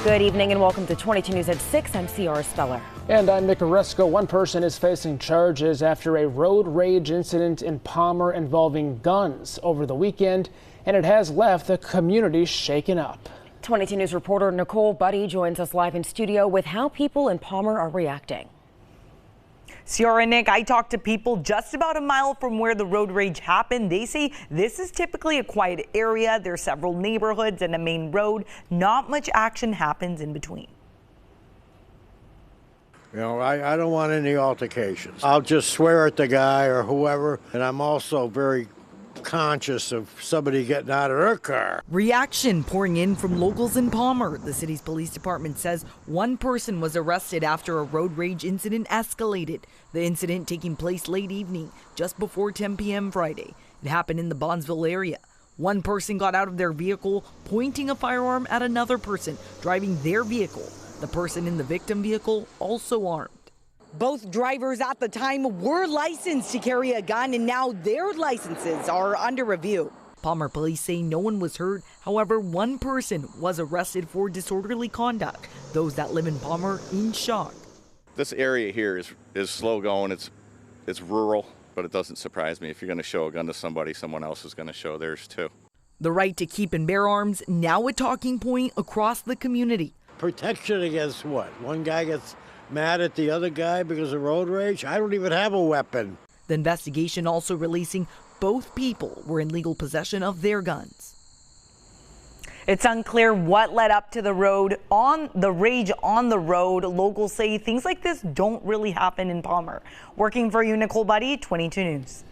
Good evening and welcome to 22 News at 6. I'm Ciara Speller. And I'm Nick Oresco. One person is facing charges after a road rage incident in Palmer involving guns over the weekend, and it has left the community shaken up. 22 News reporter Nicole Buddy joins us live in studio with how people in Palmer are reacting. Ciara and Nick, I talked to people just about a mile from where the road rage happened. They say this is typically a quiet area. There's several neighborhoods and a main road. Not much action happens in between. You know, I don't want any altercations. I'll just swear at the guy or whoever, and I'm also very conscious of somebody getting out of their car. Reaction pouring in from locals in Palmer. The city's police department says one person was arrested after a road rage incident escalated. The incident taking place late evening, just before 10 p.m. Friday. It happened in the Bondsville area. One person got out of their vehicle, pointing a firearm at another person driving their vehicle. The person in the victim vehicle also armed. Both drivers at the time were licensed to carry a gun, and now their licenses are under review. Palmer police say no one was hurt. However, one person was arrested for disorderly conduct. Those that live in Palmer in shock. This area here is slow going. It's rural, but it doesn't surprise me. If you're going to show a gun to somebody, someone else is going to show theirs too. The right to keep and bear arms, now a talking point across the community. Protection against what? One guy gets mad at the other guy because of road rage? I don't even have a weapon. The investigation also releasing both people were in legal possession of their guns. It's unclear what led up to the rage on the road. Locals say things like this don't really happen in Palmer. Working for you, Nicole Buddy, 22 News.